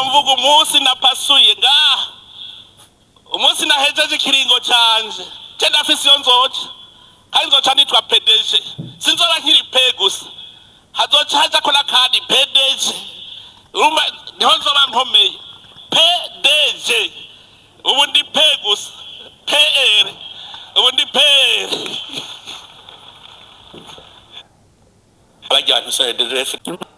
mvuga umunsi napasuye ngaha umunsi nahejeje ikiringo canje je ndafise iyo nzoca kandi nzoca nitwa PDG sinzoba nkiri pe gusa hazoca haja kola kandi PDG urumva niho nzoba nkomeye PDG ubu ndi pe gusa PR ubu ndi PR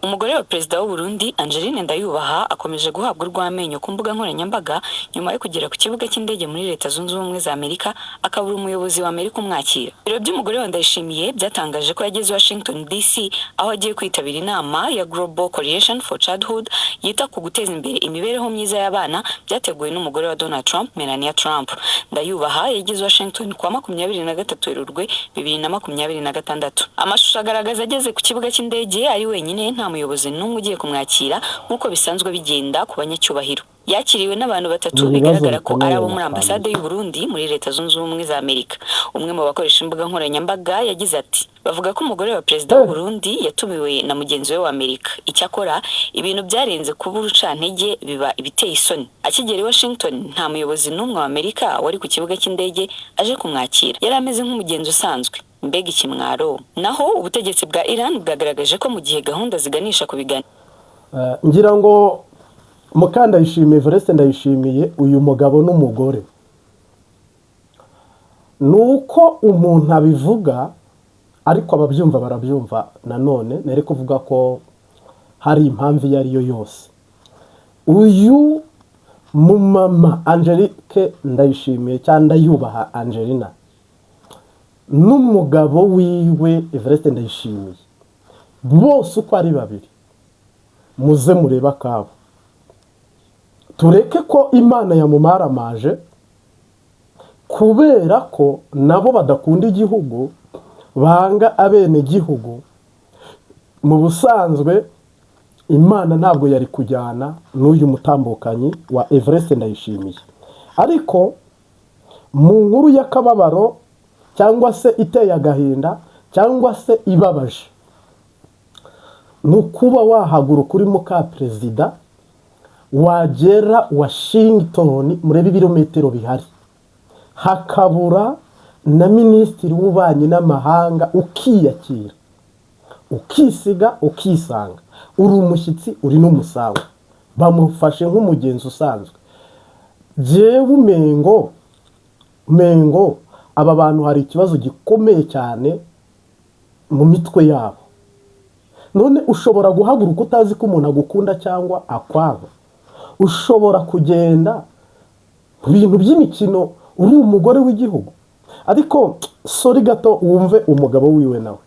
Umugore wa Perezida w'u Burundi Angeline Ndayubaha akomeje guhabwa urw'amenyo ku mbuga nkoranyambaga nyuma yo kugera ku kibuga cy'indege muri Leta Zunze Ubumwe za Amerika akabura umuyobozi wa Amerika umwakira. Ibiro by'umugore wa Ndayishimiye byatangaje ko yageze Washington DC aho agiye kwitabira inama ya Global Coalition for Childhood yita ku guteza imbere imibereho myiza y'abana byateguwe n'umugore wa Donald Trump, Melania Trump. Ndayubaha yageze Washington kwa 23 Werurwe 2026. Amashusho agaragaza ageze ku kibuga cy'indege ari wenyine nta muyobozi n'umwe ugiye kumwakira nk'uko bisanzwe bigenda ku banyacyubahiro. Yakiriwe n'abantu batatu bigaragara ko ari abo muri ambasade y'u Burundi muri Leta Zunze Ubumwe za Amerika. Umwe mu bakoresha imbuga nkoranyambaga yagize ati bavuga ko umugore wa Perezida w'u Burundi yatumiwe na mugenzi we wa Amerika. Icyakora ibintu byarenze kuba urucantege biba ibiteye isoni. Akigera i Washington nta muyobozi n'umwe wa Amerika wari ku kibuga cy'indege aje kumwakira. Yari ameze nk'umugenzi usanzwe. Mbega ikimwaro. Naho ubutegetsi bwa Iran bwagaragaje ko mu gihe gahunda ziganisha ku bigani ngira ngo Ndayishimiye Evariste Ndayishimiye uyu mugabo n'umugore nuko umuntu abivuga ariko ababyumva barabyumva nanone nari kuvuga ko hari impamvu iyo ari yo yose. Uyu mumama Angelique Ndayishimiye cyangwa Ndayubaha Angelina n'umugabo wiwe Evariste Ndayishimiye bose uko ari babiri muze mureba kabo tureke ko Imana yamumaramaje kubera ko nabo badakunda igihugu banga abene gihugu. Mu busanzwe Imana ntabwo yari kujyana n'uyu mutambukanyi wa Evariste Ndayishimiye, ariko mu nkuru y'akababaro cyangwa se iteye agahinda cyangwa se ibabaje nukuba wahaguruka uri muka perezida wagera Washington murebe ibirometero bihari hakabura na minisitiri w'ububanyi n'amahanga ukiyakira ukisiga ukisanga uri umushyitsi uri n'umusawa bamufashe nk'umugenzi usanzwe. Jewe umengo aba bantu hari ikibazo gikomeye cyane mu mitwe yabo. None ushobora guhaguruka utazi ko umuntu agukunda cyangwa akwanga. Ushobora kugenda mu bintu by'imikino uri umugore w'igihugu, ariko sori gato wumve umugabo wiwe nawe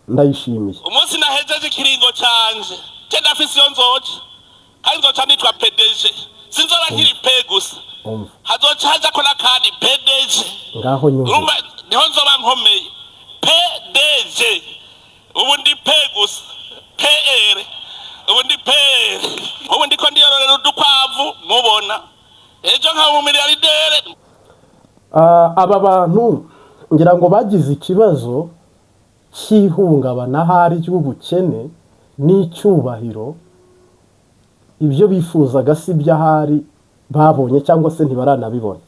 Ndayishimiye. Umunsi nahejeje ikiringo canje je ndafise iyo nzoca kandi nzoca nitwa PDG sinzoba nkiri pe gusa hazoca haja kola kandi PDG ngaho nyumva niho nzoba nkomeye PDG ubu ndi pe gusa PR ubu ndi PR ubu ndiko ndiyororera udukwavu mubona ejo nka umumiliyardere. Aba bantu ngira ngo bagize ikibazo cy'ihungabana hari ry'ubukene n'icyubahiro, ibyo bifuzaga si byahari babonye cyangwa se ntibaranabibona.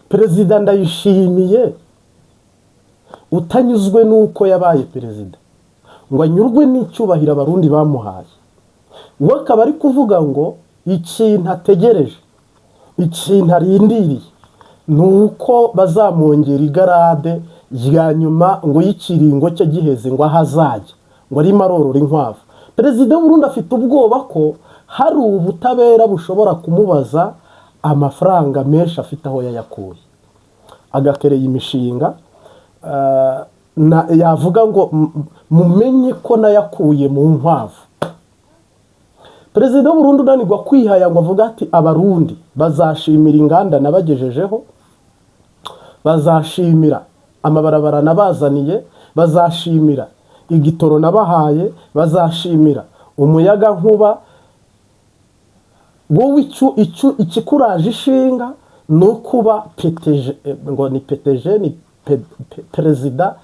Perezida Ndayishimiye utanyuzwe nuko yabaye perezida ngo anyurwe n'icyubahiro abarundi bamuhaye, we akaba ari kuvuga ngo ikintu ategereje ikintu arindiriye nuko bazamwongera igarade ya nyuma ngo y'ikiringo cye giheze ngo ahazajya ngo arimo arorora inkwavu. Perezida w'u Burundi afite ubwoba ko hari ubutabera bushobora kumubaza amafaranga menshi afite aho yayakuye, agakereye imishinga yavuga ngo mumenye ko nayakuye mu nkwavu. Perezida w'u Burundi unanirwa kwihaya ngo avuga ati abarundi bazashimira inganda nabagejejeho, bazashimira amabarabara nabazaniye, bazashimira igitoro nabahaye, bazashimira umuyaga nkuba. Wowe ikikuraje ishinga no kuba PTG ngo ni PTG ni perezida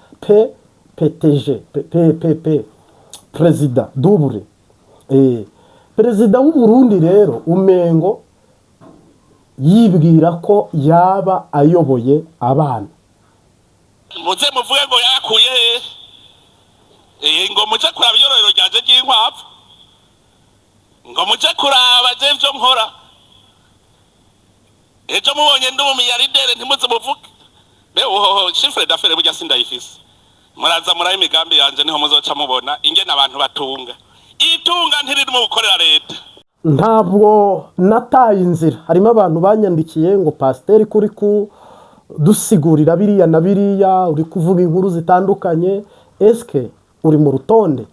PTG PPP perezida double perezida w'u Burundi rero umengo yibwira ko yaba ayoboye abana. muze muvuge ngo yakuye ngo muje kuraba iyororero ryanje ry'inkwavu, ngo muje kuraba je ivyo nkora, ejo mubonye ndi umumiliyardere ntimuze muvuge beho chiffre d'affaires burya sindayifise, muraza murabe imigambi yanje niho muzoca mubona ingene abantu batunga. Itunga ntiriri mu gukorera leta. Ntabwo nataye inzira, harimo abantu banyandikiye ngo pasiteri kuri dusigurira biriya na biriya, uri kuvuga inkuru zitandukanye, eske uri mu rutonde?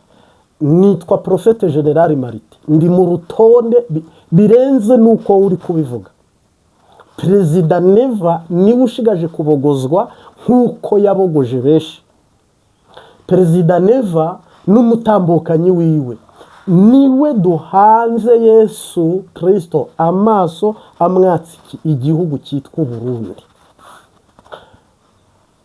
Nitwa Prophète General Marite, ndi mu rutonde birenze nuko uri kubivuga. Perezida Neva niwe ushigaje kubogozwa nkuko yabogoje benshi. Perezida Neva n'umutambukanyi wiwe niwe duhanze Yesu Kristo amaso amwatsiki igihugu cyitwa Burundi.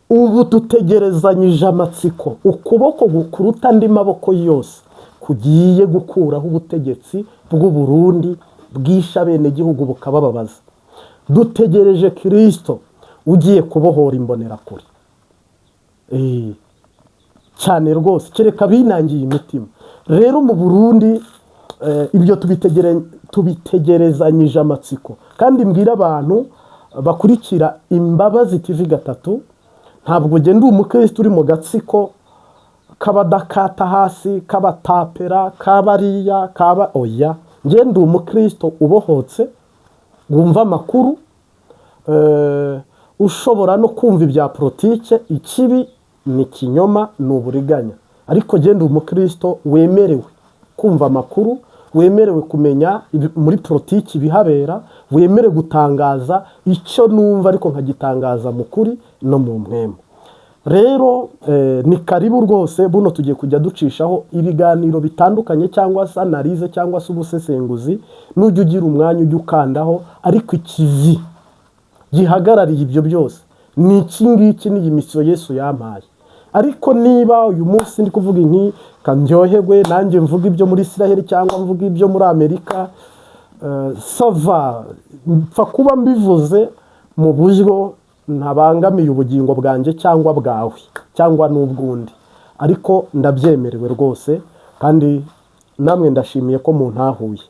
Ubu tutegerezanyije amatsiko ukuboko gukuruta andi maboko yose kugiye gukuraho ubutegetsi bw'u Burundi bwisha bene gihugu bukabababaza. Dutegereje Kristo ugiye kubohora imbonerakure. Cyane rwose kereka binangiye imitima. Rero mu Burundi ibyo tubitegerezanyije amatsiko, kandi mbwira abantu bakurikira Imbabazi TV gatatu, ntabwo genda umukristo uri mu gatsiko kabadakata hasi kabatapera kabariya kaba oya, ngenda umukristo ubohotse wumva amakuru, ushobora no kumva ibya politike, ikibi ni kinyoma n'uburiganya, ariko genda umukristo wemerewe kumva amakuru, wemerewe kumenya muri politiki bihabera, wemerewe gutangaza icyo numva ariko nkagitangaza mu kuri no mu mwemo. Rero ni karibu rwose, buno tugiye kujya ducishaho ibiganiro bitandukanye cyangwa se analize cyangwa se ubusesenguzi, nujya ugira umwanya ujya ukandaho, ariko ikizi gihagarariye ibyo byose ni iki ngiki, ni iyi misiyo Yesu yampaye. Ariko niba uyu munsi ndi kuvuga inti kandyoherwe nanjye mvuga ibyo muri Israel cyangwa mvuga ibyo muri Amerika, sava mpfa kuba mbivuze mu buryo ntabangamiye ubugingo bwanjye cyangwa bwawe cyangwa n'ubwundi, ariko ndabyemerewe rwose, kandi namwe ndashimiye ko muntahuye.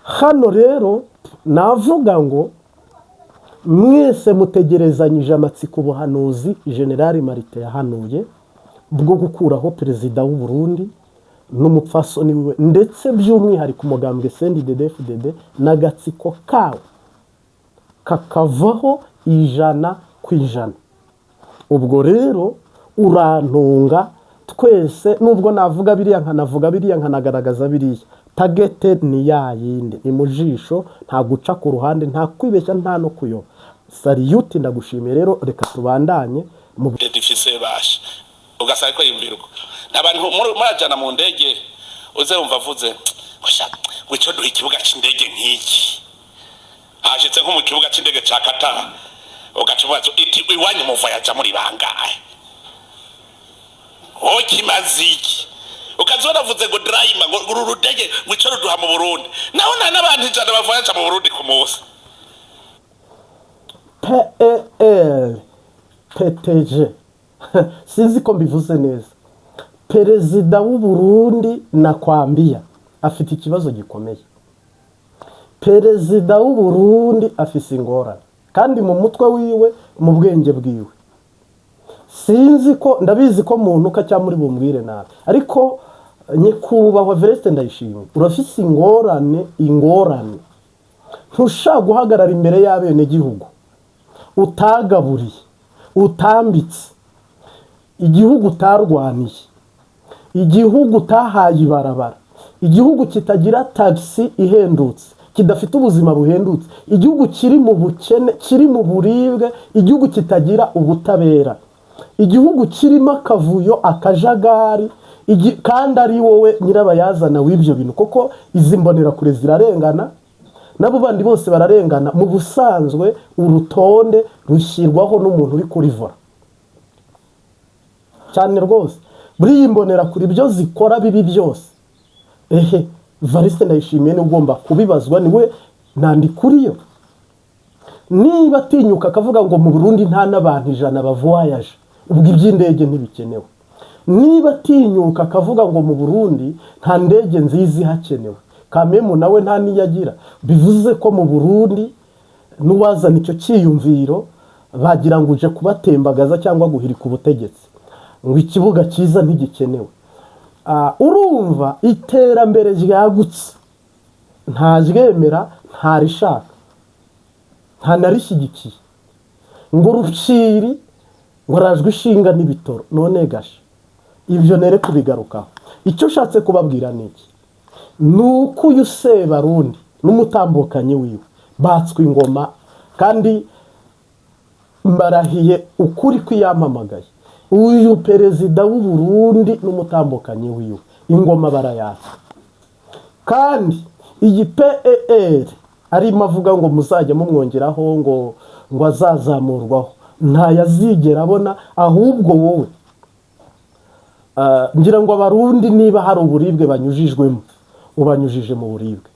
Hano rero navuga ngo mwese mutegerezanyije amatsiko ubuhanuzi General Marite yahanuye bwo gukuraho perezida w'u Burundi n'umupfasoni wiwe, ndetse by'umwihariko umugambwe CNDD-FDD n'agatsiko kawe kakavaho 100%. Ubwo rero urantunga twese, nubwo navuga biriya nkanavuga biriya nkanagaragaza biriya, targeted ni yayindi, ni mujisho, nta guca ku ruhande, nta kwibeshya, nta no kuyoba. Salute, ndagushimiye. Rero reka tubandanye mu difise bashe ugasanga ko yimviruko n'abantu murajana mu ndege, uze wumva avuze ngo duha ikibuga cy'indege nk'iki, hashitse nko mu kibuga cy'indege cya Qatar, ugacubaza iti iwanyu muva yaja muri bangahe, kimaziki ukazona avuze ngo drayima ngo urudege wico ruduha mu Burundi, naho n'abantu ijana bavayaja mu Burundi ku munsi. PTG sinzi ko mbivuze neza. Perezida w'u Burundi nakwambia afite ikibazo gikomeye. Perezida w'u Burundi afise ingorane, kandi mu mutwe wiwe, mu bwenge bwiwe. Sinzi ko, ndabizi ko muntu cyangwa muri bumbwire nabi, ariko nyakubahwa Vedaste Ndayishimiye urafise ingorane. Ntushaka guhagarara imbere y'abene gihugu utagaburiye, utambitse, igihugu utarwaniye, igihugu utahaye ibarabara, igihugu kitagira taxi ihendutse, kidafite ubuzima buhendutse, igihugu kiri mu bukene, kiri mu buribwe, igihugu kitagira ubutabera, igihugu kirimo akavuyo, akajagari, kandi ari wowe nyirabayazana w'ibyo bintu. Koko izi mbonerakure zirarengana, nabo bandi bose bararengana. Mu busanzwe urutonde rushyirwaho n'umuntu uri kurivura cyane rwose. Buri imbonerakure ibyo zikora bibi byose Evariste Ndayishimiye ni ugomba kubibazwa, niwe nandikuriyo. Niba atinyuka akavuga ngo mu Burundi nta n'abantu 100 bavoyaje, ubwo iby'indege ntibikenewe. Niba atinyuka akavuga ngo mu Burundi nta ndege nziza ihakenewe, Kamemu nawe nta niyagira, bivuze ko mu Burundi n'uwazana icyo cyiyumviro bagira ngo uje kubatembagaza cyangwa guhirika ubutegetsi, ngo ikibuga cyiza ntigikenewe. Urumva iterambere ryagutse nta ryemera, nta rishaka, nta narishyigikiye, ngo ruciri ngo rajwe ishinga n'ibitoro. None gashe ibyo nere kubigarukaho. Icyo ushatse kubabwira niki, nuko uyu Sebarundi n'umutambukanyi wiwe batswe ingoma, kandi mbarahiye ukuri kwiyamamagaye uyu perezida w'u Burundi n'umutambukanyi wiwe ingoma barayatsa. Kandi iyi PER arimo avuga ngo muzajya mumwongeraho ngo azazamurwaho, nta yazigera abona. Ahubwo wowe ngira ngo abarundi niba hari uburibwe banyujijwemo, ubanyujije mu buribwe.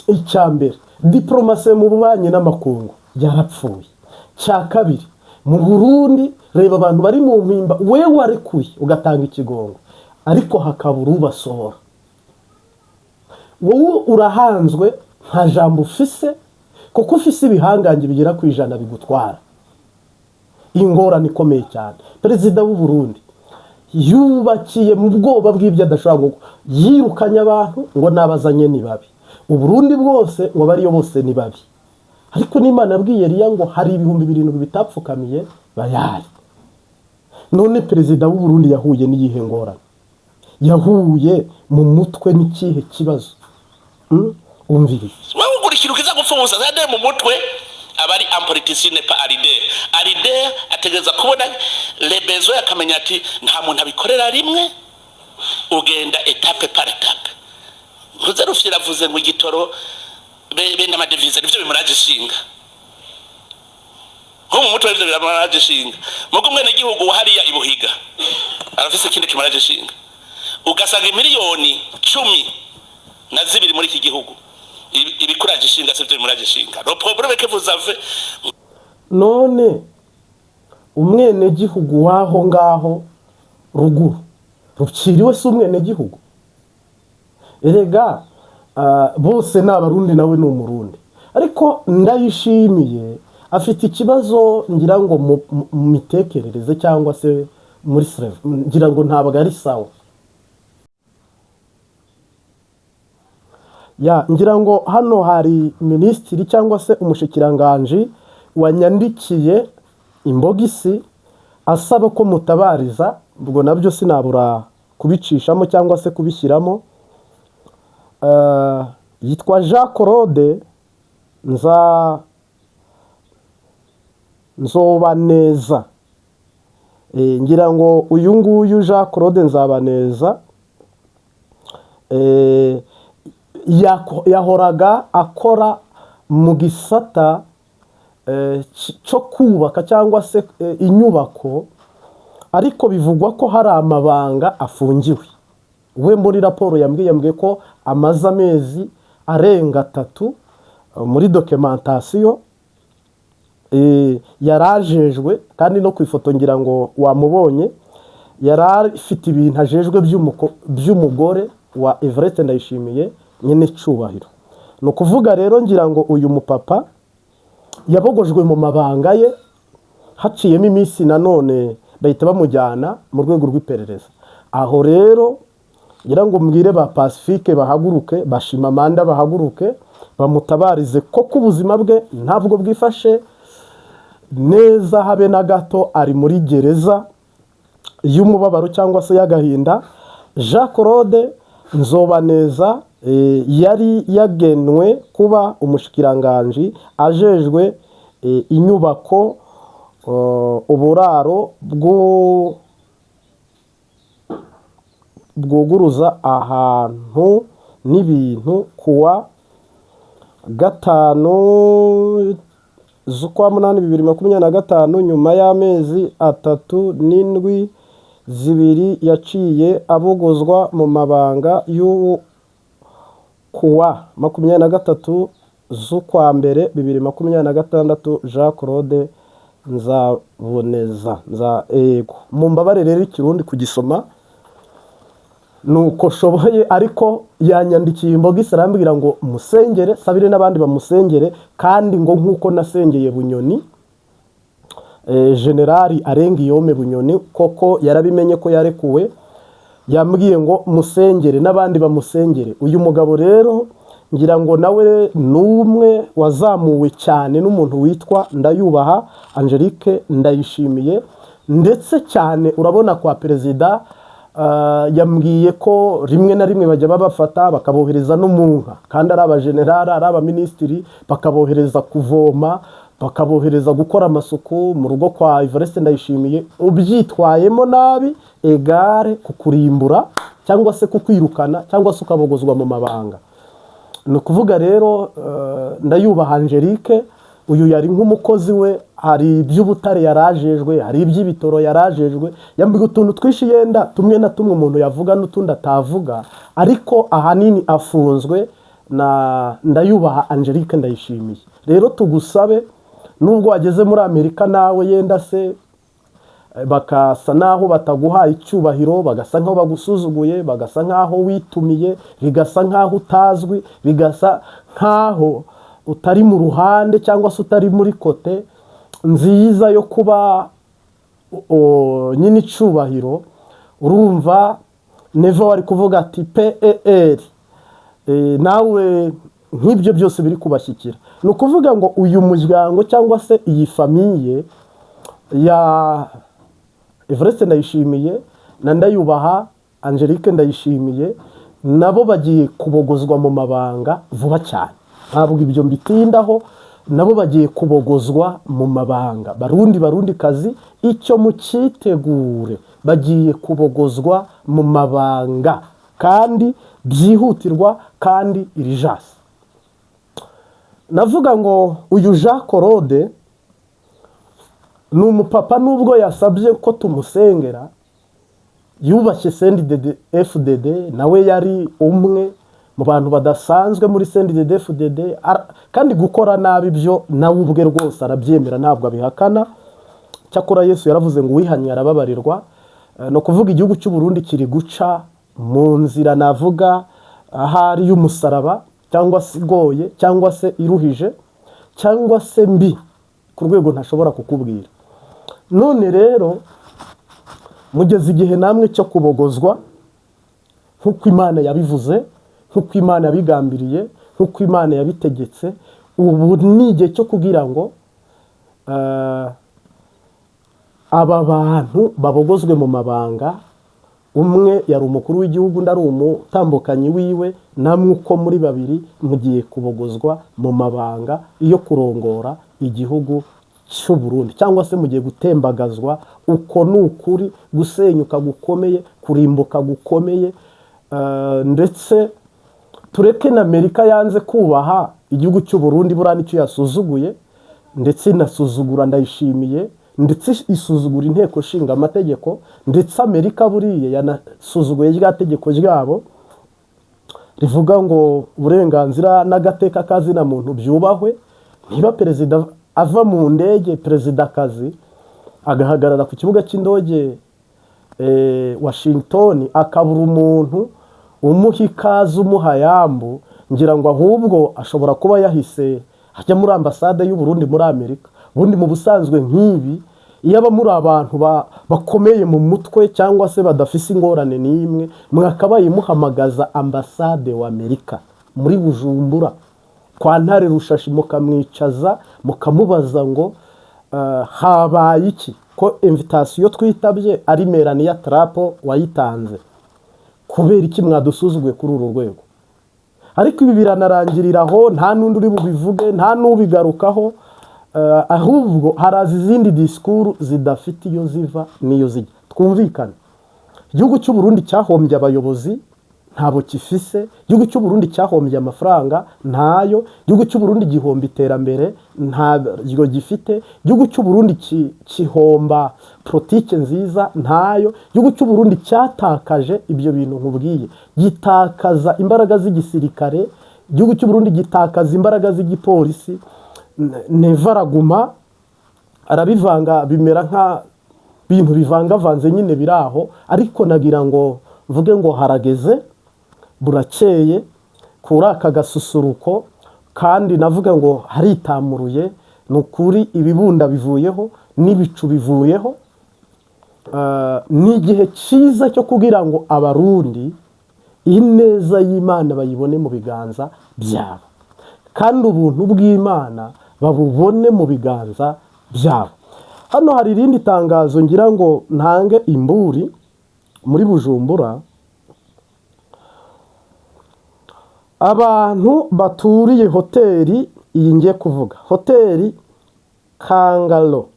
Icyambere, diplomasi mu bubanyi n'amakungu yarapfuye. Cya kabiri, mu Burundi reba abantu bari mu mpimba, wewe warekuye ugatanga ikigongo, ariko hakabura ubasohora. Wowe urahanzwe nta jambo ufise, kuko ufise ibihangange bigera ku 100 bigutwara. Ingorane ikomeye cyane. Perezida w'u Burundi yubakiye mu bwoba bw'ibyo adashobora, yirukanye abantu ngo nabazanye ni babi, u Burundi bwose ngo bariyo bose ni babi. Ariko n'Imana yabwiye Eliya ngo hari 7,000 bitapfukamiye bayari. None perezida w'u Burundi yahuye n'iyihe ngorane? Yahuye mu mutwe n'ikihe kibazo? Umvirize. Wewe ugurishira ukiza gupfuza zade mu mutwe, abari ampoliticien n'est pas aride ategeza kubona les besoins, akamenya ati nta muntu abikorera rimwe, ugenda etape par etape. Ntuze rufira vuze ngo igitoro be n'amadevize nivyo bimuraje shinga, ho mu mutwe nivyo bimuraje shinga. Mugo mwene gihugu hariya ibuhiga arafise ikindi kimuraje shinga, ugasanga miliyoni 10 na 2 muri iki gihugu ibikuraje shinga sivyo bimuraje shinga. No problème que vous avez. None umwene gihugu waho ngaho ruguru ruciriwe si umwene gihugu? Erega bose n'abarundi nawe ni umurundi. Ariko Ndayishimiye afite ikibazo ngira ngo mu mitekerereze cyangwa se muri serve, ngira ngo ntabwo ari sawa. Ngira ngo hano hari minisitiri cyangwa se umushikiranganje wanyandikiye imbogisi asaba ko mutabariza, ubwo nabyo sinabura kubicishamo cyangwa se kubishyiramo. Yitwa Jean Claude Nzobaneza. Ngira ngo uyu nguyu Jean Claude Nzabaneza yahoraga akora mu gisata cyo kubaka cyangwa se inyubako, ariko bivugwa ko hari amabanga afungiwe. We muri raporo yambwiye ko amaze amezi arenga 3 muri documentation yarajejwe, kandi no kwifoto ngira ngo wamubonye yarafite ibintu ajejwe by'umugore wa Evariste Ndayishimiye nyene cyubahiro. No kuvuga rero ngira ngo uyu mupapa yabogojwe mu mabanga ye, haciyemo iminsi nanone bahita bamujyana mu rwego rw'iperereza. Aho rero ngira ngo mbwire ba Pacifique bahaguruke, bashima Manda bahaguruke, bamutabarize ko kubuzima bwe ntabwo bwifashe neza habe na gato, ari muri gereza y'umubabaro cyangwa se y'agahinda. Jean Claude Nzobaneza yari yagenwe kuba umushikiranganje ajejwe inyubako, uburaro bwuguruza ahantu n'ibintu kuwa 5 z'ukwa 8 2025, nyuma y'amezi 3 n'indwi 2 yaciye abogozwa mu mabanga kuwa 23 z'ukwa mbere 2026 Jean Claude Nzaboneza ego mumbabare rero ikirundi kugisoma nuko shoboye, ariko yanyandikiye imboga isarambira ngo musengere sabire n'abandi bamusengere, kandi ngo nkuko nasengeye Bunyoni Generali Arengiyome Bunyoni koko yarabimenye ko yarekuwe, yambwiye ngo musengere n'abandi bamusengere. Uyu mugabo rero ngira ngo nawe numwe wazamuwe cyane n'umuntu witwa Ndayubaha Angelique Ndayishimiye, ndetse cyane urabona kwa perezida yambwiye ko rimwe na rimwe bajya babafata bakabohereza no mu nka, kandi ari abajenerali ari abaministiri, bakabohereza kuvoma, bakabohereza gukora amasuku mu rugo kwa Evariste Ndayishimiye. Ubyitwayemo nabi egare kukurimbura cyangwa se kukwirukana cyangwa se ukabogozwa mu mabanga. Ni ukuvuga rero Ndayubaha Angelique uyu yari nk'umukozi we, hari iby'ubutare yarajejwe, hari iby'ibitoro yarajejwe, yambwiye utuntu twishi yenda tumwe na tumwe umuntu yavuga n'utundi atavuga, ariko ahanini afunzwe na Ndayubaha Angelique Ndayishimiye. Rero tugusabe nubwo wageze muri Amerika nawe yenda se bakasa naho bataguha icyubahiro, bagasa nkaho bagusuzuguye, bagasa nkaho witumiye, bigasa nkaho utazwi, bigasa nkaho utari mu ruhande cyangwa se utari muri kote nziza yo kuba nyine icubahiro, urumva neva wari kuvuga ati PER nawe nk'ibyo byose biri kubashyikira. Ni ukuvuga ngo uyu muryango cyangwa se iyi famiye ya Evariste Ndayishimiye na Ndayubaha Angelique Ndayishimiye nabo bagiye kubogozwa mu mabanga vuba cyane, ntabwo ibyo mbitindaho, nabo bagiye kubogozwa mu mabanga. Barundi kazi icyo mukitegure, bagiye kubogozwa mu mabanga kandi byihutirwa kandi irijasi. Navuga ngo uyu Jean Claude ni umupapa, nubwo yasabye ko tumusengera, yubashye CNDD-FDD, nawe yari umwe mu bantu badasanzwe muri CNDD-FDD, kandi gukora nabi byo nawe ubwe rwose arabyemera, ntabwo abihakana. Cyakora Yesu yaravuze ngo wihanye arababarirwa. No kuvuga igihugu cy'u Burundi kiri guca mu nzira navuga ahari y'umusaraba, cyangwa se igoye, cyangwa se iruhije, cyangwa se mbi ku rwego ntashobora kukubwira. None rero mugeze igihe namwe cyo kubogozwa nk'uko Imana yabivuze, nk'uko Imana yabigambiriye, nk'uko Imana yabitegetse. Ubu ni igihe cyo kugira ngo aba bantu babogozwe mu mabanga. Umwe yari umukuru w'igihugu, undi ari umutambukanyi wiwe, namwe uko muri babiri mugiye kubogozwa mu mabanga iyo kurongora igihugu cy'u Burundi, cyangwa se mugiye gutembagazwa. Uko ni ukuri, gusenyuka gukomeye, kurimbuka gukomeye. Ndetse tureke na Amerika yanze kubaha igihugu cy'u Burundi, buriya nicyo yasuzuguye, ndetse inasuzugura Ndayishimiye, ndetse isuzugura inteko nshinga amategeko, ndetse Amerika buriya yanasuzuguye rya tegeko ryabo rivuga ngo uburenganzira n'agateka kazina muntu byubahwe. Niba perezida ava mu ndege, perezida kazi agahagarara ku kibuga cy'indege Washington, akabura umuntu umuha ikaze, umuha yambu, ngira ngo ahubwo ashobora kuba yahise ajya muri ambasade y'u Burundi muri Amerika. Bundi mu busanzwe nk'ibi iyo aba muri abantu bakomeye mu mutwe cyangwa se badafise ingorane n'imwe, mwakabaye muhamagaza ambasade wa Amerika muri Bujumbura kwa Ntare Rushashi, mukamwicaza mukamubaza ngo habaye iki, ko invitation twitabye ari Melania Trump wayitanze, kubera iki mwadusuzuguye kuri uru rwego. Ariko ibi biranarangirira aho, nta nundi uri bubivuge, nta nubigarukaho. Ahubwo haraza izindi disikuru zidafite iyo ziva niyo zijya. Twumvikane, igihugu cy'u Burundi cyahombye abayobozi ntabo kifise, igihugu cy'u Burundi cyahombye amafaranga ntayo, igihugu cy'u Burundi gihomba iterambere ntabyo gifite, igihugu cy'u Burundi kihomba politike nziza ntayo, igihugu cy'u Burundi cyatakaje ibyo bintu nkubwiye, gitakaza imbaraga z'igisirikare, igihugu cy'u Burundi gitakaza imbaraga z'igipolisi. Nevaraguma arabivanga bimera nka bintu bivangavanze nyine biraho, ariko nagira ngo mvuge ngo harageze burakeye kuri aka gasusuruko, kandi navuga ngo haritamuruye, ni ukuri ibibunda bivuyeho n'ibicu bivuyeho. Ni igihe cyiza cyo kugira ngo abarundi ineza y'Imana bayibone mu biganza byabo, kandi ubuntu bw'Imana babubone mu biganza byabo. Hano hari irindi tangazo ngira ngo ntange imburi muri Bujumbura. Abantu baturiye hoteli iyi ngiye kuvuga, hoteli Kangalo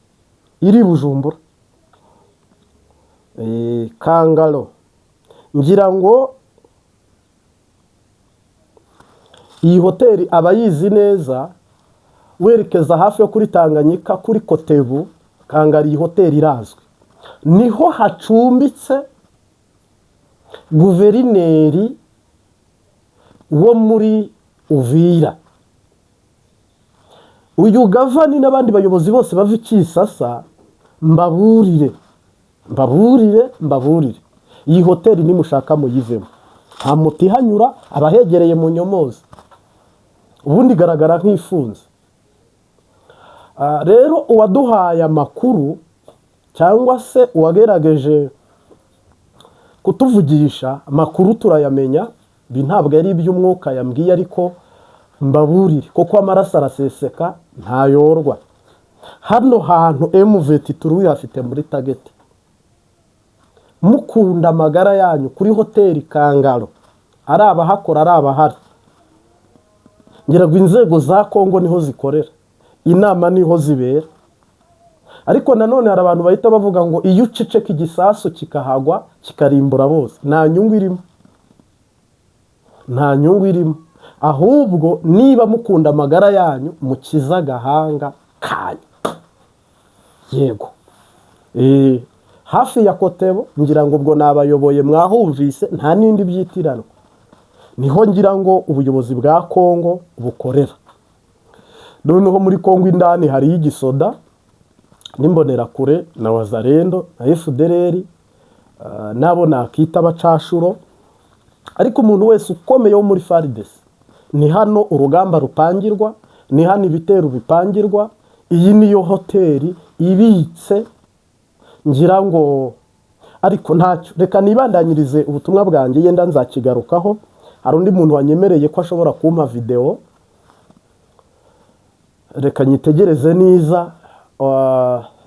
iri Bujumbura, Kangalo, ngira ngo iyi hoteli abayizi neza werekeza hafi yo kuri Tanganyika kuri Kotebu. Kangalo iyi hoteli irazwi, niho hacumbitse guverineri wo muri Uvira. Uyu gavani n'abandi bayobozi bose bava Kisasa, mbaburire iyi hoteli nimushaka muyivemo, nta muti hanyura, abahegereye mu nyomozi, ubundi igaragara nk'ifunze. Rero uwaduhaye amakuru cyangwa se uwagerageje kutuvugisha amakuru turayamenya, ibi ntabwo ari iby'umwuka yambwiye, ariko mbaburire kuko amaraso araseseka ntayorwa. Hano hantu MVT turuye hafite muri tageti, mukunda amagara yanyu kuri hoteli Kangalo, ari abahakora ari abahari. Ngira ngo inzego za Kongo niho zikorera, inama niho zibera, ariko nanone hari abantu bahita bavuga ngo iyo uceceka igisasu kikahagwa kikarimbura bose, nta nyungu irimo, nta nyungu irimo. Ahubwo niba mukunda amagara yanyu mukiza agahanga kanyu. Yego, hafi ya Kotebo, ngira ngo ubwo nabayoboye mwahumvise, nta nindi byitiranwa, niho ngira ngo ubuyobozi bwa Kongo bukorera. Noneho muri Kongo indani hari igisoda n'imbonerakure na Wazalendo na FDLR, nabo nakita abacashuro, ariko umuntu wese ukomeye wo muri FARDC. Ni hano urugamba rupangirwa, ni hano ibitero bipangirwa. Iyi niyo hoteli ibitse, ngira ngo ariko ntacyo, reka nibandanyirize ubutumwa bwanjye, yenda nzakigarukaho. Hari undi muntu wanyemereye ko ashobora kumpa video, reka nyitegereze neza,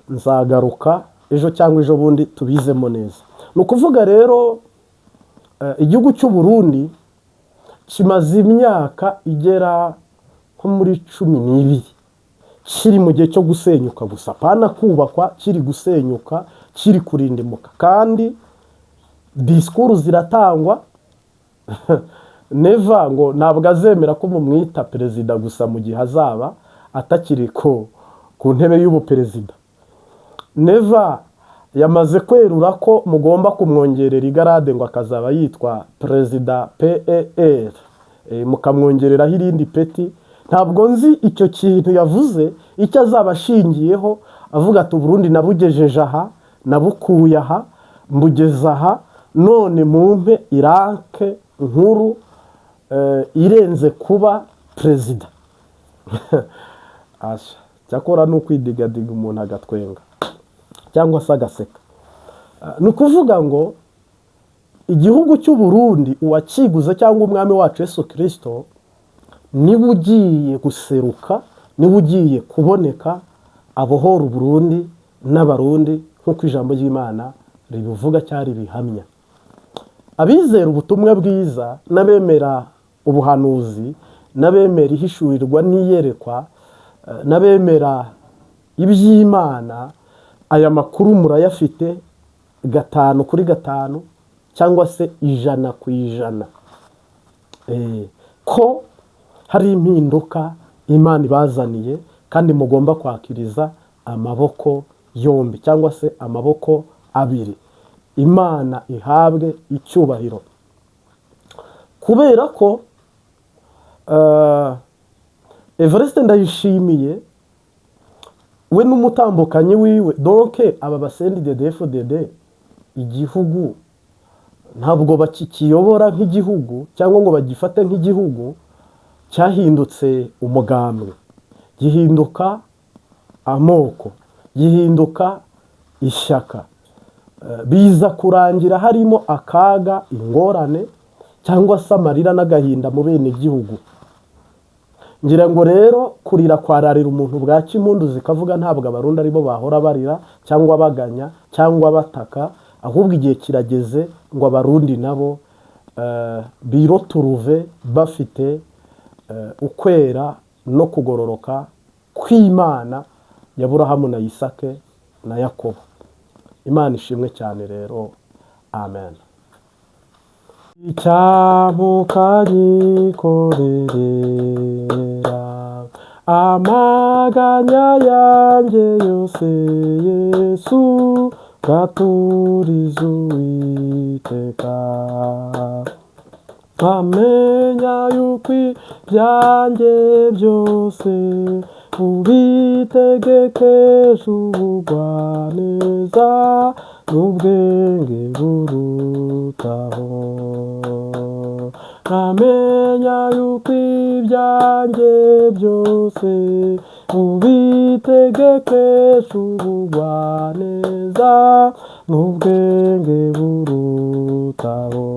nzagaruka ejo cyangwa ejo bundi tubizemo neza. Ni ukuvuga rero igihugu cy'u Burundi kimaze imyaka igera nko muri 12 kiri mu gihe cyo gusenyuka gusa, pana kubakwa, kiri gusenyuka, kiri kurindimuka, kandi disikuru ziratangwa. Neva ngo ntabwo azemera ko mumwita perezida gusa mu gihe azaba atakiri ku ntebe y'ubuperezida. Neva yamaze kwerura ko mugomba kumwongerera igarade ngo akazaba yitwa perezida PER, mukamwongereraho irindi peti. Ntabwo nzi icyo kintu yavuze icyo azaba ashingiyeho, avuga ati Burundi nabugejeje aha, nabukuye aha, mbugeza aha, none mumpe iranke nkuru irenze kuba perezida. Asha cyakora no kwidigadiga umuntu agatwenga cyangwa se agaseka. Ni ukuvuga ngo igihugu cy'u Burundi uwakiguze cyangwa umwami wacu Yesu Kristo niwe ugiye guseruka, niwe ugiye kuboneka, abohora Burundi n'abarundi nk'uko ijambo ry'Imana ribivuga cyari rihamya. Abizera ubutumwa bwiza n'abemera ubuhanuzi, n'abemera ihishurirwa n'iyerekwa, n'abemera iby'Imana, aya makuru murayafite 5 kuri 5 cyangwa se 100 ku 100. ko hari impinduka Imana ibazaniye kandi mugomba kwakiriza amaboko yombi cyangwa se amaboko abiri. Imana ihabwe icyubahiro kubera ko Evariste Ndayishimiye we n'umutambukanyi wiwe donc aba basendi DDFDD igihugu ntabwo bakikiyobora nk'igihugu cyangwa ngo bagifate nk'igihugu, cyahindutse umugambwe, gihinduka amoko, gihinduka ishyaka, biza kurangira harimo akaga, ingorane cyangwa se amarira n'agahinda mu bene igihugu. Ngira ngo rero kurira kwararira umuntu bwa kimpundu zikavuga ntabwo abarundi aribo bahora barira cyangwa baganya cyangwa bataka, ahubwo igihe kirageze ngo abarundi nabo biroturuve bafite ukwera no kugororoka kw'Imana ya Aburahamu na Isake na Yakobo. Imana ishimwe cyane rero, amen. Icyamukanyikorerera amaganya yanjye yose, Yesu gaturiza Uwiteka. Amenya yuko ibyanjye byose ubitegekesha ubugwaneza n'ubwenge burutaho. Amenya yuko ibyanjye byose ubitegekesha ubugwaneza n'ubwenge burutaho.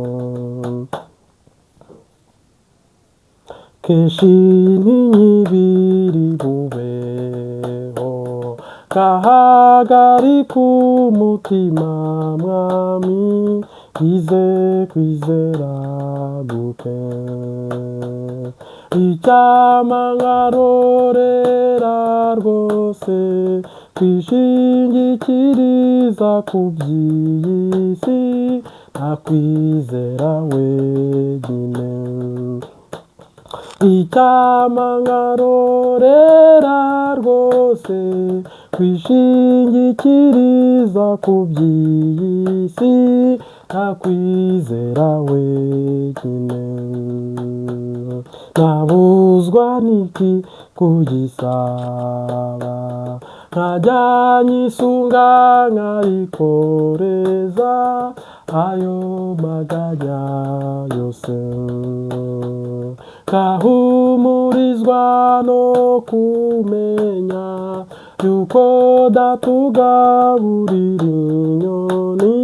Kenshi ntinyibiri bubeho kahagarika umutima, Mwami ize kwizera guke. Icyama nkarorera rwose kwishingikiriza ku by'iyi si, ntakwizera wenyine. Icyama nkarorera rwose kwishingikiriza ku by'iyi si, ntakwizera wenyine. Nabuzwa n'iki kugisaba, nkajya nyisunga nkarikoreza ayo maganya yose. Kahumurizwa no kumenya yuko datugaburira inyoni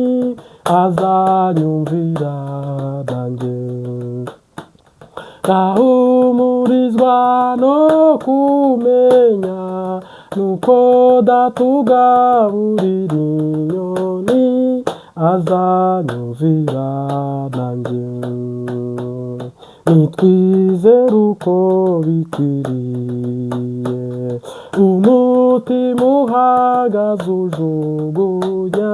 azanyumvira nanjye. Kahumurizwa no kumenya yuko datugaburira inyoni azanyumvira nanjye. Nitwizere uko bikwiriye, umutima uhagaze ujugunya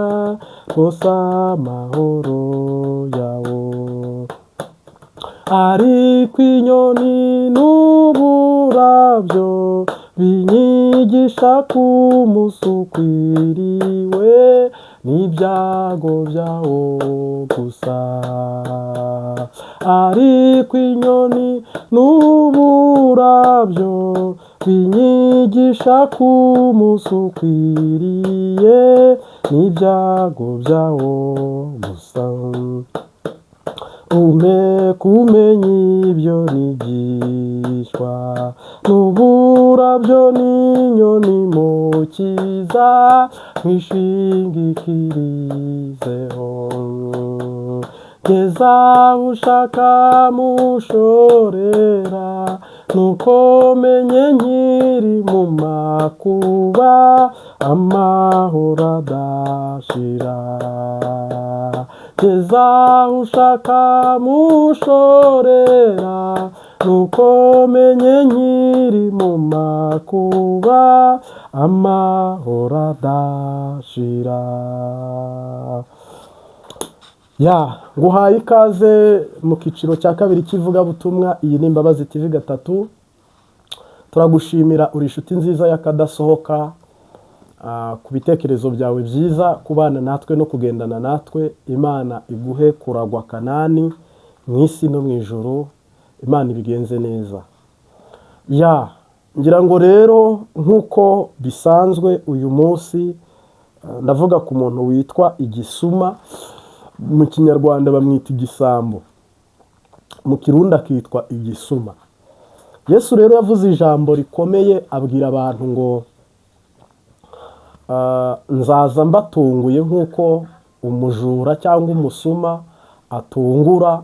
rwose amahoro yawo. Ariko inyoni n'uburabyo binyigisha ko umunsi ukwiriwe n'ibyago byawo gusa. Ariko inyoni n'uburabyo binyigisha ko umunsi ukwiriye n'ibyago byawo gusa. Kumenya ibyo nigishwa n'uburabyo n'inyoni mu cyiza mwishingikirizeho. Ngeza ushaka mushorera, nuko menye nkiri mu makuba amahoro adashira. Ngeza ushaka mushorera, nuko menye nkiri mu makuba amahoro adashira. nguhaye ikaze mu kiciro cya kabiri cy'ivugabutumwa. Iyi ni Imbabazi TV gatatu. Turagushimira, uri inshuti nziza y'akadasohoka, ku bitekerezo byawe byiza, kubana natwe no kugendana natwe. Imana iguhe kuragwa Kanani mu isi no mu ijuru. Imana ibigenze neza. Ngira ngo rero nk'uko bisanzwe uyu munsi ndavuga ku muntu witwa igisuma. Mu kinyarwanda bamwita igisambo, mu kirundi akitwa igisuma. Yesu rero yavuze ijambo rikomeye, abwira abantu ngo nzaza mbatunguye nk'uko umujura cyangwa umusuma atungura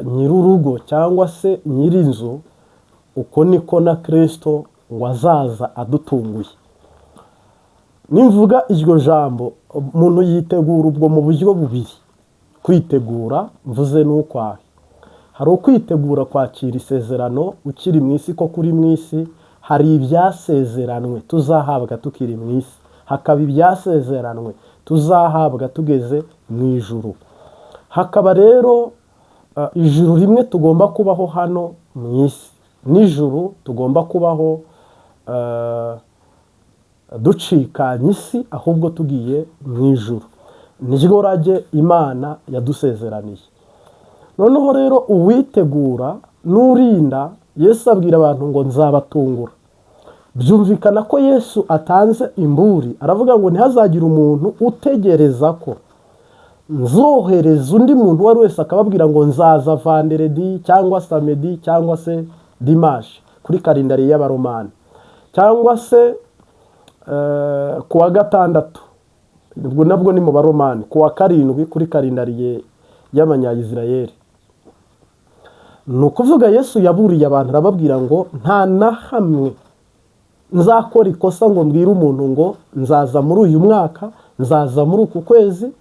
nyir'urugo cyangwa se nyir'inzu, uko niko na Kristo ngo azaza adutunguye. Nimvuga iryo jambo, umuntu yitegura ubwo mu buryo bubiri. Kwitegura mvuze n'ukwahe. Hari ukwitegura kwakira isezerano ukiri mu isi, ko kuri mu isi hari ibyasezeranwe tuzahabwa tukiri mu isi, hakaba ibyasezeranwe tuzahabwa tugeze mu ijuru. Hakaba rero ijuru rimwe tugomba kubaho hano mu isi, n'ijuru tugomba kubaho ducikanye isi, ahubwo tugiye mu ijuru. Niryo rage Imana yadusezeraniye. Noneho rero uwitegura n'urinda, Yesu abwira abantu ngo nzabatungura. Byumvikana ko Yesu atanze imburi, aravuga ngo ntihazagire umuntu utegereza ko nzohereza undi muntu uwo ari wese akababwira ngo nzaza vanderedi cyangwa samedi cyangwa se dimanche kuri kalendari y'Abaromani, cyangwa se kuwa gatandatu, ubwo nabwo ni mu Baromani, kuwa karindwi kuri kalendari y'Abanyayisirayeli. Ni ukuvuga Yesu yaburiye abantu, arababwira ngo nta na hamwe nzakora ikosa ngo mbwire umuntu ngo nzaza muri uyu mwaka, nzaza muri uku kwezi,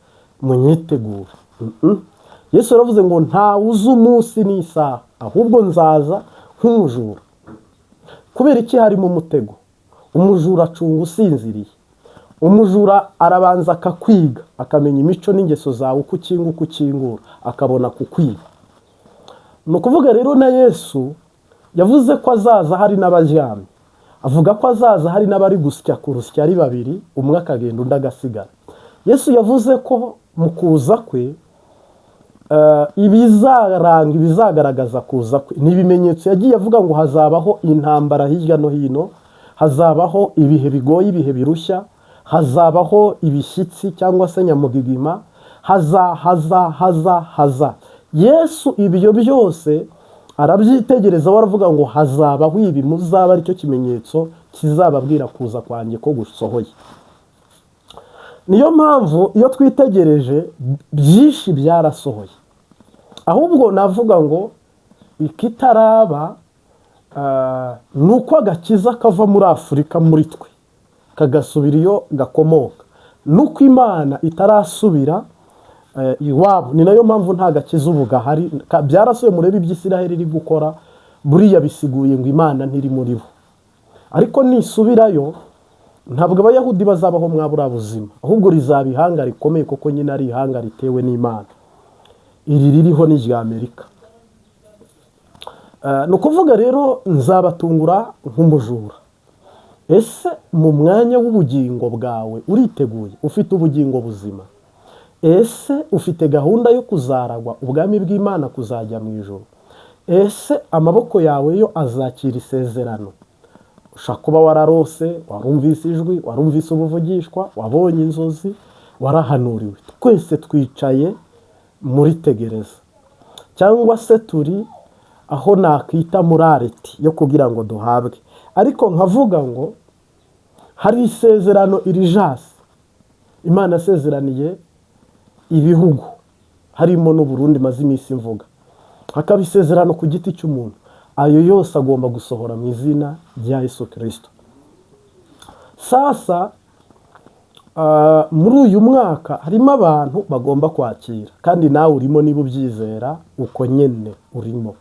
munyitegure. Yesu yaravuze ngo nta uzi umunsi n'isaha, ahubwo nzaza nk'umujura. Kubera iki? Harimo umutego. Umujura acunga usinziriye. Umujura arabanza akakwiga, akamenya imico n'ingeso zawe, uko ukinga uko ukingura, akabona kukwiba. Ni ukuvuga rero na Yesu yavuze ko azaza hari n'abaryamye, avuga ko azaza hari n'abari gusya ku rusya ari babiri, umwe akagenda undi agasigara. Yesu yavuze ko mu kuza kwe ibizagaragaza kuza kwe ni ibimenyetso. Yagiye avuga ngo hazabaho intambara hirya no hino, hazabaho ibihe bigoye, ibihe birushya, hazabaho ibishyitsi cyangwa se nyamugigima, haza. Yesu ibyo byose arabyitegereza, waravuga ngo hazabaho ibi, muzaba aricyo kimenyetso kizababwira kuza kwanjye ko gusohoye. Niyo mpamvu iyo twitegereje byinshi byarasohoye, ahubwo navuga ngo ikitaraba ni uko agakiza kava muri Afurika muri twe kagasubira iyo gakomoka, nuko Imana itarasubira iwabo. Ni nayo mpamvu nta gakiza ubu gahari. Byarasuye, murebe iby'Isiraheli iri gukora, buriya bisiguye ngo Imana ntiri muri bo. Ariko nisubirayo ntabwo Abayahudi bazabaho mwabura buzima, ahubwo rizaba ihanga rikomeye, koko nyine ari ihanga ritewe n'Imana. Iri ririho ni irya Amerika. Ni ukuvuga rero nzabatungura nk'umujura. Ese mu mwanya w'ubugingo bwawe uriteguye? Ufite ubugingo buzima? Ese ufite gahunda yo kuzaragwa ubwami bw'Imana, kuzajya mu ijuru? Ese amaboko yawe yo azakira isezerano? Ushaka kuba wararose, warumvise ijwi, warumvise ubuvugishwa, wabonye inzozi, warahanuriwe. Twese twicaye muri tegereza, cyangwa se turi aho nakwita muri areti yo kugira ngo duhabwe. Ariko nkavuga ngo hari isezerano irijasi Imana yasezeraniye ibihugu, harimo n'u Burundi maze iminsi mvuga. Hakaba isezerano ku giti cy'umuntu. Ayo yose agomba gusohora mu izina rya Yesu Kristo. Sasa muri uyu mwaka harimo abantu bagomba kwakira, kandi nawe urimo niba ubyizera, uko nyene urimo.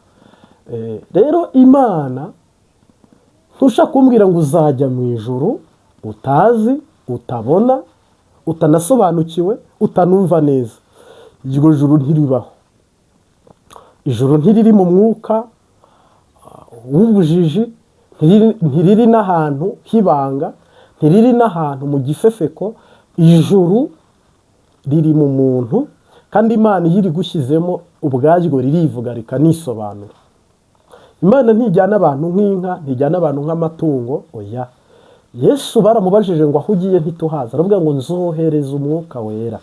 Rero Imana ntushaka kumbwira ngo uzajya mu ijuru utazi, utabona, utanasobanukiwe, utanumva neza. iryo juru ntiribaho. Ijuru ntiriri mu mwuka w'ubujiji, ntiriri n'ahantu h'ibanga, ntiriri n'ahantu mu gifefeko. Ijuru riri mu muntu, kandi Imana iyo irigushyizemo ubwaryo ririvuga rikanisobanura. Imana ntijyana abantu nk'inka, ntijyana abantu nk'amatungo, oya. Yesu baramubajije ngo aho ugiye ntituhaza, aravuga ngo nzohereza umwuka wera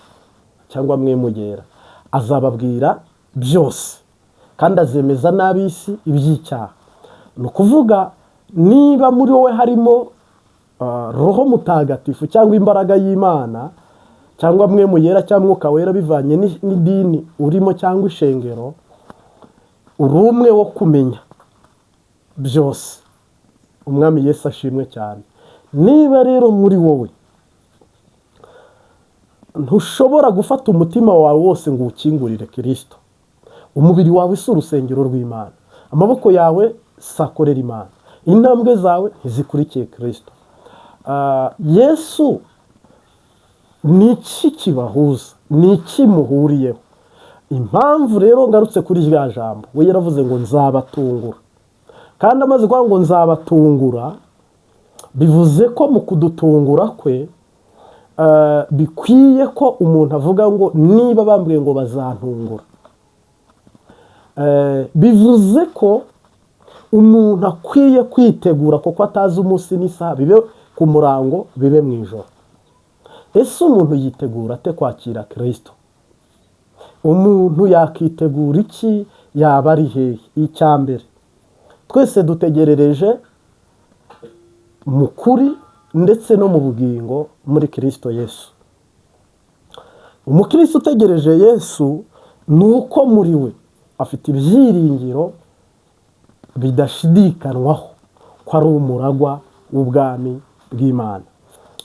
cyangwa mwemugera, azababwira byose kandi azemeza n'ab'isi iby'icyaha. Ni ukuvuga niba muri wowe harimo roho mutagatifu cyangwa imbaraga y'Imana cyangwa mwemugera cyangwa umwuka wera bivanye n'idini urimo cyangwa ishengero, uri umwe wo kumenya byose. Umwami Yesu ashimwe cyane. Niba rero muri wowe ntushobora gufata umutima wawe wose ngo ukingurire Kristo, umubiri wawe si urusengero rw'Imana, amaboko yawe sakorera Imana, intambwe zawe ntizikurikiye Kristo, Yesu ni iki kibahuza, ni iki muhuriyeho? Impamvu rero ngarutse kuri rya jambo, we yaravuze ngo nzabatungura, kandi amaze kuvuga ngo nzabatungura, bivuze ko mu kudutungura kwe bikwiye ko umuntu avuga ngo niba bambwiye ngo bazantungura, bivuze ko umuntu akwiye kwitegura kuko atazi umunsi n'isaha, bibe ku murango bibe mu ijoro. Ese umuntu yitegura ate kwakira Kristo? Umuntu yakitegura iki? Yaba ari hehe? Icya mbere, twese dutegerereje mu kuri ndetse no mu bugingo muri Kristo Yesu. Umukristo utegereje Yesu ni uko muri we afite ibyiringiro bidashidikanwaho ko ari umuragwa w'ubwami bw'Imana.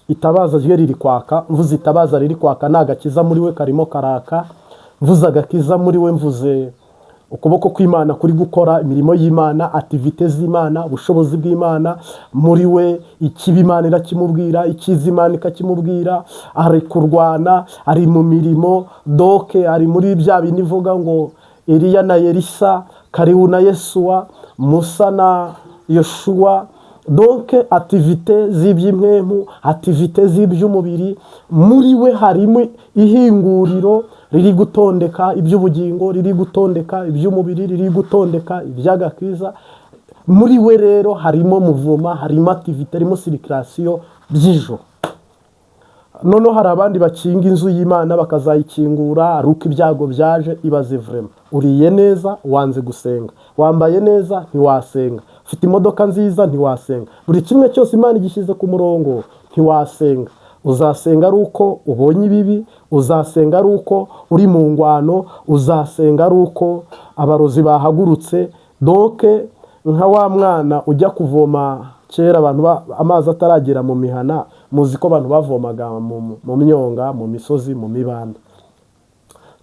Itabaza rye riri kwaka, mvuze itabaza riri kwaka, n'agakiza muri we karimo karaka. Mvuze agakiza muri we, mvuze ukuboko kw'Imana kuri gukora imirimo y'Imana, activite z'Imana, ubushobozi bw'Imana muri we. Ikibi Imana irakimubwira, ikiza Imana ikakimubwira. Ari kurwana, ari mu mirimo, doke ari muri bya bindi ivuga ngo Eliya na Elisa, Karibu na Yesuwa, Musa na Yoshua. Donc activite z'iby'impwemu, activite z'iby'umubiri, muri we harimo ihinguriro riri gutondeka iby'ubugingo, riri gutondeka iby'umubiri, riri gutondeka iby'agakiza. Muri we rero harimo muvuma, harimo activite, harimo circulation by'ijoro. Noneho hari abandi bakinga inzu y'Imana bakazayikingura, aruko ibyago byaje. Ibaze vraiment, uriye neza wanze gusenga, wambaye neza ntiwasenga, ufite imodoka nziza ntiwasenga, buri kimwe cyose Imana igishyize ku murongo ntiwasenga. Uzasenga ari uko ubonye ibibi, uzasenga ari uko uri mu ngwano, uzasenga ari uko abarozi bahagurutse. Donc nka wa mwana ujya kuvoma kera, abantu amazi ataragera mu mihana, muzi ko abantu bavomaga mu myonga, mu misozi, mu mibanda,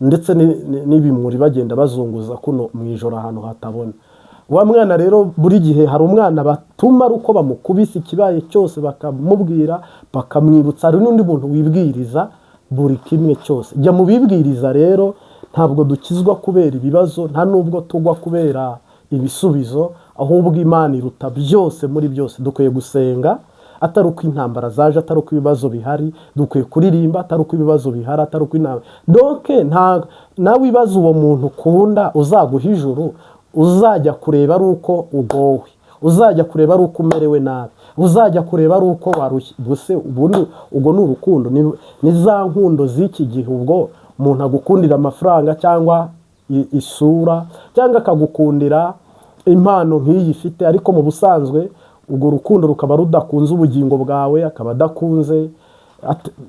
ndetse n'ibimuri bagenda bazunguza kuno mu ijoro ahantu hatabona. Wa mwana rero buri gihe hari umwana batuma uko bamukubise ikibaye cyose bakamubwira, bakamwibutsa. Hari n'undi muntu wibwiriza buri kimwe cyose. Jya mu bibwiriza rero, ntabwo dukizwa kubera ibibazo, nta nubwo tugwa kubera ibisubizo, ahubwo Imana iruta byose muri byose. Dukwiye gusenga atari uko intambara zaje, atari uko ibibazo bihari. Dukwiye kuririmba atari uko ibibazo bihari, atari uko intambara. Donc nawe ibaze uwo muntu ukunda uzaguha ijuru, uzajya kureba ari uko ugowe, uzajya kureba ari uko umerewe nabi, uzajya kureba ari uko warushye. Buse ubundi ubwo ni urukundo, ni za nkundo z'iki gihe. Ubwo umuntu agukundira amafaranga cyangwa isura, cyangwa akagukundira impano nk'iyi ifite, ariko mu busanzwe ubwo rukundo rukaba rudakunze ubugingo bwawe, akaba adakunze.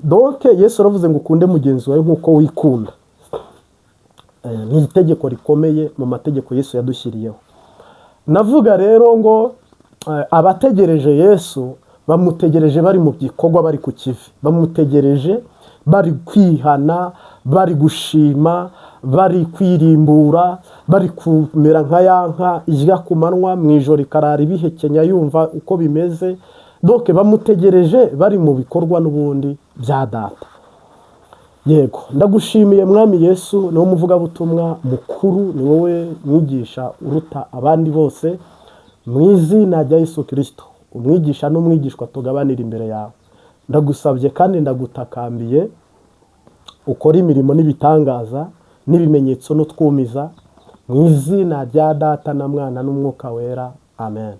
Donc Yesu aravuze ngo ukunde mugenzi wawe nk'uko wikunda. Ni itegeko rikomeye mu mategeko Yesu yadushyiriyeho. Navuga rero ngo abategereje Yesu bamutegereje bari mu gikorwa, bari ku kivi, bamutegereje bari kwihana, bari gushima, bari kwirimbura, bari kumera nka ya nka ijya ku manywa, mu ijoro ikarara ibihekenya yumva uko bimeze. Donc bamutegereje bari mu bikorwa n'ubundi bya Data. yego ndagushimiye mwami Yesu, ni wowe muvugabutumwa mukuru, ni wowe mwigisha uruta abandi bose. Mu izina rya Yesu Kristo, umwigisha n'umwigishwa tugabanira imbere yawe, ndagusabye kandi ndagutakambiye ukora imirimo n'ibitangaza n'ibimenyetso n'utwumiza, mu izina rya Data na Mwana n'Umwuka Wera, amen.